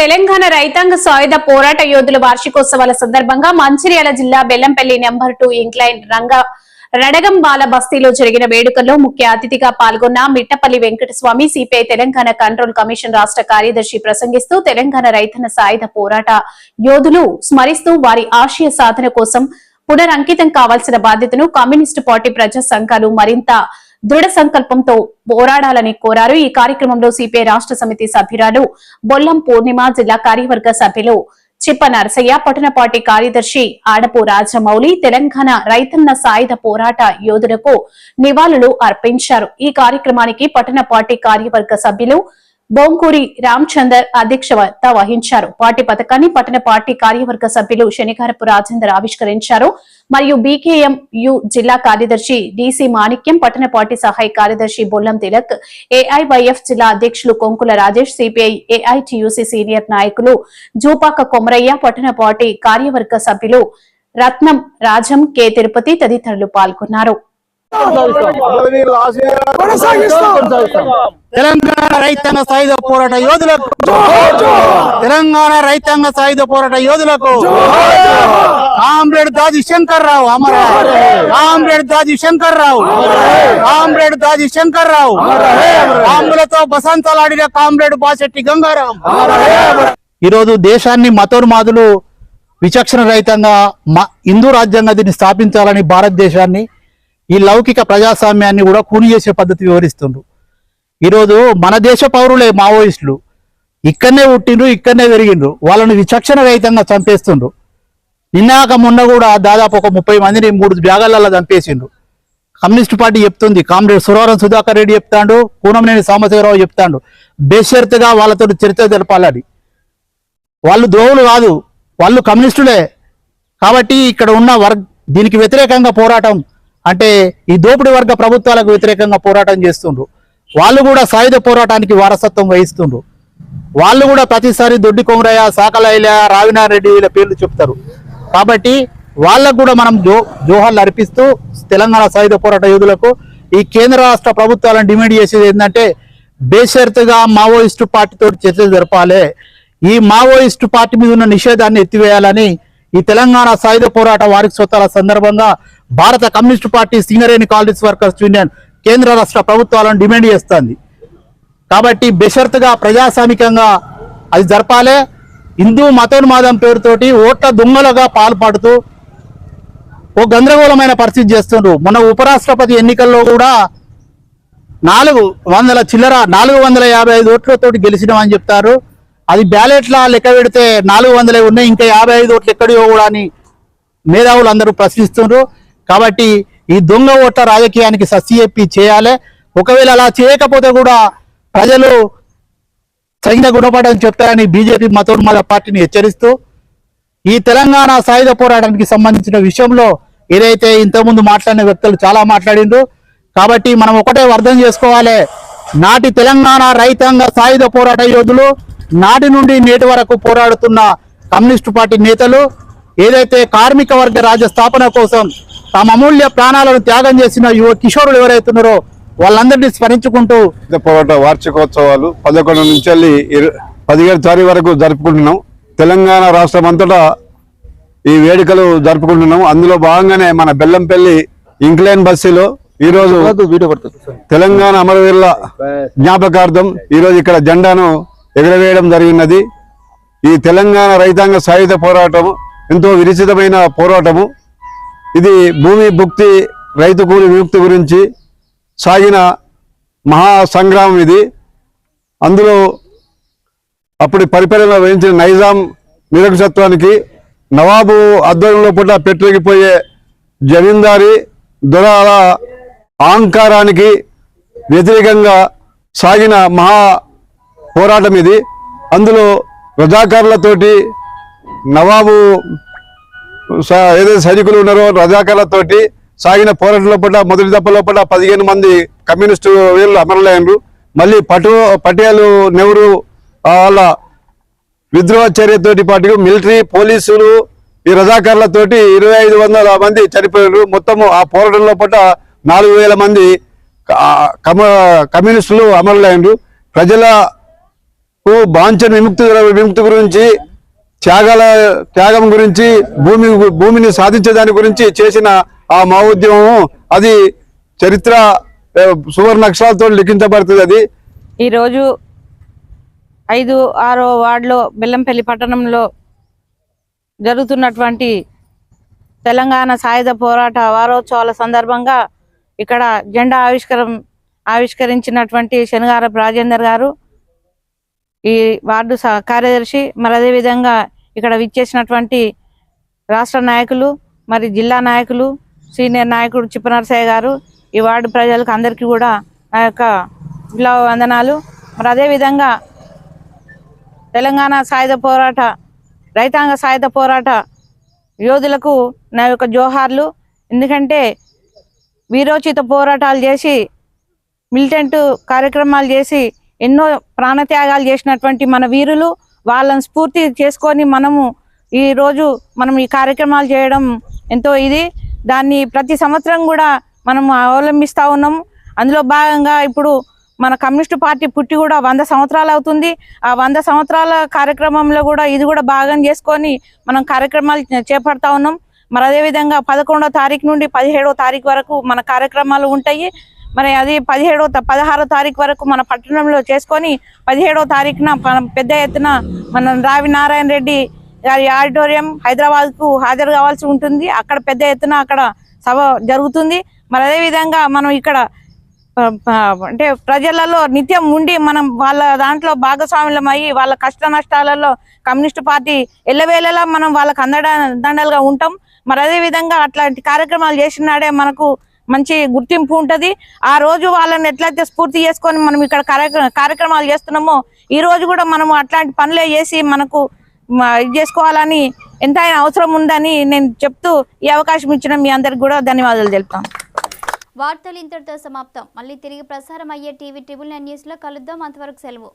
తెలంగాణ రైతాంగ సాయుధ పోరాట యోధుల వార్షికోత్సవాల సందర్భంగా మంచిర్యాల జిల్లా బెల్లంపల్లి నెంబర్ 2 ఇంక్లైన్ రడగంబాల బస్తీలో జరిగిన వేడుకల్లో ముఖ్య అతిథిగా పాల్గొన్న Mittapalli Venkataswamy CPI Telangana control commission రాష్ట్ర కార్యదర్శి ప్రసంగిస్తూ తెలంగాణ రైతన్న సాయుధ పోరాట యోధులు స్మరిస్తూ వారి ఆశయ సాధన కోసం పునరంకితం కావాల్సిన బాధ్యతను కమ్యూనిస్టు పార్టీ ప్రజా సంఘాలు మరింత దృఢ సంకల్పంతో పోరాడాలని కోరారు। ఈ కార్యక్రమంలో సిపిఐ రాష్ట్ర సమితి సభ్యురాలు బొల్లం పూర్ణిమ, జిల్లా కార్యవర్గ సభ్యులు చిప్ప నరసయ్య, పట్టణ పార్టీ కార్యదర్శి ఆడపు రాజమౌళి తెలంగాణ రైతన్న సాయుధ పోరాట యోధులకు నివాళులు అర్పించారు। ఈ కార్యక్రమానికి పట్టణ పార్టీ కార్యవర్గ సభ్యులు బొంకూరి రామచందర్ అధ్యక్షత వహించారు। పార్టీ పథకాన్ని పట్టణ పార్టీ కార్యవర్గ సభ్యులు శనిగారపు రాజేందర్ ఆవిష్కరించారు మరియు బీకేఎంయు జిల్లా కార్యదర్శి డిసి మాణిక్యం, పట్టణ పార్టీ సహాయ కార్యదర్శి బొల్లం తిలక్, ఏఐవైఎఫ్ జిల్లా అధ్యక్షులు Konkula Rajesh, CPI AITUC senior నాయకులు జూపాక కొమరయ్య, పట్టణ పార్టీ కార్యవర్గ సభ్యులు రత్నం రాజం, కె తిరుపతి తదితరులు పాల్గొన్నారు। తెలంగాణ రైతాంగ సాయుధ పోరాట యోధులకు, తెలంగాణ రైతాంగ సాయుధ పోరాట యోధులకు కామ్రేడ్ దాది శంకర్ రావు అమర, కామ్రేడ్ దాది శంకర్ రావు, కామ్రేడ్ దాది శంకర్ రావు, కాంబులతో బసంతలాడిన కామ్రేడ్ బాసెట్టి గంగారాం। ఈరోజు దేశాన్ని మతోన్మాదులు విచక్షణ రహితంగా హిందూ రాజ్యాంగం దీన్ని స్థాపించాలని భారతదేశాన్ని ఈ లౌకిక ప్రజాస్వామ్యాన్ని కూడా కూని చేసే పద్ధతి వివరిస్తుండ్రు। ఈరోజు మన దేశ పౌరులే మావోయిస్టులు ఇక్కడనే పుట్టిండ్రు, ఇక్కడనే పెరిగిండ్రు, వాళ్ళని విచక్షణ రహితంగా చంపేస్తుండ్రు। నిన్నాక మొన్న కూడా దాదాపు ఒక 30 మందిని 3 బ్యాగాలలో చంపేసిండ్రు। కమ్యూనిస్ట్ పార్టీ చెప్తుంది, కామ్రేడ్ సురవరం సుధాకర్ రెడ్డి చెప్తాడు, కూనంనేని సాంబశివరావు చెప్తాడు, బేషరతుగా వాళ్ళతో చరిత్ర జరపాలని। వాళ్ళు ద్రోహులు కాదు, వాళ్ళు కమ్యూనిస్టులే। కాబట్టి ఇక్కడ ఉన్న దీనికి వ్యతిరేకంగా పోరాటం అంటే ఈ దోపిడీ వర్గ ప్రభుత్వాలకు వ్యతిరేకంగా పోరాటం చేస్తుండ్రు। వాళ్ళు కూడా సాయుధ పోరాటానికి వారసత్వం వహిస్తుండ్రు। వాళ్ళు కూడా ప్రతిసారి దొడ్డి కొమరయ్య, సాకలైల, రావినారెడ్డి వీళ్ళ పేర్లు చెప్తారు। కాబట్టి వాళ్ళకు కూడా మనం జోహార్లు అర్పిస్తూ తెలంగాణ సాయుధ పోరాట యోధులకు ఈ కేంద్ర రాష్ట్ర ప్రభుత్వాలను డిమాండ్ చేసేది ఏంటంటే బేషరతుగా మావోయిస్టు పార్టీతో చర్చలు జరపాలి, ఈ మావోయిస్టు పార్టీ మీద ఉన్న నిషేధాన్ని ఎత్తివేయాలని ఈ తెలంగాణ సాయుధ పోరాట వార్షికోత్సవాల సందర్భంగా భారత communist party Singareni colonies workers union కేంద్ర రాష్ట్ర ప్రభుత్వాలను డిమాండ్ చేస్తుంది। కాబట్టి బేషరతుగా ప్రజాస్వామికంగా అది జరపాలి। హిందూ మతోన్మాదం పేరుతోటి ఓట్ల దొంగలుగా పాల్పడుతూ ఓ గందరగోళమైన పరిస్థితి చేస్తుండ్రు। మన ఉపరాష్ట్రపతి ఎన్నికల్లో కూడా 455 ఓట్లతోటి గెలిచినామని చెప్తారు। అది బ్యాలెట్ల లెక్క పెడితే 400 ఉన్నాయి, ఇంకా 55 ఓట్లు ఎక్కడియో కూడా అని మేధావులు అందరూ ప్రశ్నిస్తున్నారు। కాబట్టి ఈ దొంగ ఓట్ల రాజకీయానికి సస్యెప్పి చేయాలి। ఒకవేళ అలా చేయకపోతే కూడా ప్రజలు సైన్య గుణపాఠం చెప్తారని బీజేపీ మతోన్మాద పార్టీని హెచ్చరిస్తూ ఈ తెలంగాణ సాయుధ పోరాటానికి సంబంధించిన విషయంలో ఏదైతే ఇంతకుముందు మాట్లాడిన వ్యక్తులు చాలా మాట్లాడిండ్రు। కాబట్టి మనం ఒకటే అర్థం చేసుకోవాలి, నాటి తెలంగాణ రైతాంగ సాయుధ పోరాట యోధులు నాటి నుండి నేటి వరకు పోరాడుతున్న కమ్యూనిస్టు పార్టీ నేతలు ఏదైతే కార్మిక వర్గ రాజ్య స్థాపన కోసం తమ అమూల్య ప్రాణాలను త్యాగం చేసిన యువ కిషోరులు ఎవరైతున్నారో వాళ్ళందరినీ స్మరించుకుంటూ పోరాట వార్షికోత్సవాలు 11 నుంచి 17 తారీఖు వరకు జరుపుకుంటున్నాం। తెలంగాణ రాష్ట్రం అంతటా ఈ వేడుకలు జరుపుకుంటున్నాం। అందులో భాగంగానే మన బెల్లంపల్లి ఇంక్లైన్ బస్సులో ఈరోజు తెలంగాణ అమరవీరుల జ్ఞాపకార్థం ఈరోజు ఇక్కడ జెండాను ఎగరవేయడం జరిగినది। ఈ తెలంగాణ రైతాంగ సాయుధ పోరాటం ఎంతో విరచితమైన పోరాటము। ఇది భూమి భుక్తి, రైతు కూలి విముక్తి గురించి సాగిన మహా సంగ్రామం ఇది। అందులో అప్పుడు పరిపాలన వహించిన నైజాం నిరంకుశత్వానికి, నవాబు ఆధ్వర్యంలో పూట పెట్టిపోయే జమీందారీ దొరల అహంకారానికి వ్యతిరేకంగా సాగిన మహా పోరాటం ఇది। అందులో రజాకారులతోటి, నవాబు ఏదైతే సైనికులు ఉన్నారో రజాకారులతోటి సాగిన పోరాటంలో పూట మొదటి దప్పలో పూట 15 మంది కమ్యూనిస్టు వీళ్ళు అమరులైనరు। మళ్ళీ పటేల్, నెహ్రూ వాళ్ళ విద్రోహ చర్యతోటి పాటు మిలిటరీ, పోలీసులు, ఈ రజాకారులతోటి 2500 మంది చనిపోయారు। మొత్తము ఆ పోరాటంలో పూట 4000 మంది కమ్యూనిస్టులు అమరులైనరు। ప్రజల బాంఛన విముక్తి గురించి, త్యాగం గురించి, భూమిని సాధించే దాని గురించి చేసిన ఆ మహోద్యమము అది చరిత్ర సువర్ణ అక్షరాలతో లిఖించబడుతుంది. అది ఈరోజు 5-6 వార్డులో బెల్లంపల్లి పట్టణంలో జరుగుతున్నటువంటి తెలంగాణ సాయుధ పోరాట వారోత్సవాల సందర్భంగా ఇక్కడ జెండా ఆవిష్కరించినటువంటి శనగారపు రాజేందర్ గారు, ఈ వార్డు కార్యదర్శి, మరి అదేవిధంగా ఇక్కడ విచ్చేసినటువంటి రాష్ట్ర నాయకులు, మరి జిల్లా నాయకులు, సీనియర్ నాయకుడు చిప్పనరసయ్య గారు, ఈ వార్డు ప్రజలకు అందరికీ కూడా నా యొక్క విప్లవ వందనాలు. మరి అదేవిధంగా తెలంగాణ సాయుధ పోరాట, రైతాంగ సాయుధ పోరాట యోధులకు నా యొక్క జోహార్లు. ఎందుకంటే వీరోచిత పోరాటాలు చేసి, మిలిటెంట్ కార్యక్రమాలు చేసి, ఎన్నో ప్రాణత్యాగాలు చేసినటువంటి మన వీరులు, వాళ్ళని స్ఫూర్తి చేసుకొని మనము ఈరోజు ఈ కార్యక్రమాలు చేయడం ఎంతో దాన్ని ప్రతి సంవత్సరం కూడా మనం అవలంబిస్తూ ఉన్నాము. అందులో భాగంగా ఇప్పుడు మన కమ్యూనిస్టు పార్టీ పుట్టి కూడా 100 సంవత్సరాలు అవుతుంది. ఆ 100 సంవత్సరాల కార్యక్రమంలో కూడా ఇది కూడా భాగం చేసుకొని మనం కార్యక్రమాలు చేపడతా ఉన్నాం. మరి అదేవిధంగా 11వ తారీఖు నుండి 17వ తారీఖు వరకు మన కార్యక్రమాలు ఉంటాయి. మరి అది 16వ తారీఖు వరకు మన పట్టణంలో చేసుకొని 17వ తారీఖున పెద్ద ఎత్తున మన రావి నారాయణ రెడ్డి గారి ఆడిటోరియం హైదరాబాద్కు హాజరు కావాల్సి ఉంటుంది. అక్కడ పెద్ద ఎత్తున అక్కడ సభ జరుగుతుంది. మరి అదేవిధంగా మనం ఇక్కడ అంటే ప్రజలలో నిత్యం ఉండి మనం వాళ్ళ దాంట్లో భాగస్వాములం అయ్యి వాళ్ళ కష్ట నష్టాలలో కమ్యూనిస్టు పార్టీ ఎల్లవేళలా మనం వాళ్ళకు దండలుగా ఉంటాం. మరి అదేవిధంగా అట్లాంటి కార్యక్రమాలు చేసినాడే మనకు మంచి గుర్తింపు ఉంటుంది. ఆ రోజు వాళ్ళని ఎట్లయితే స్ఫూర్తి చేసుకొని మనం ఇక్కడ కార్యక్రమాలు చేస్తున్నామో ఈ రోజు కూడా మనం అట్లాంటి పనులే చేసి మనకు ఇది చేసుకోవాలని ఎంతైనా అవసరం ఉందని నేను చెప్తూ ఈ అవకాశం ఇచ్చిన మీ అందరికి కూడా ధన్యవాదాలు తెలుపుతాను. వార్తలు ఇంతటితో సమాప్తం. మళ్ళీ తిరిగి ప్రసారం అయ్యే టీవీ 9 న్యూస్లో కలుద్దాం. అంతవరకు సెలవు.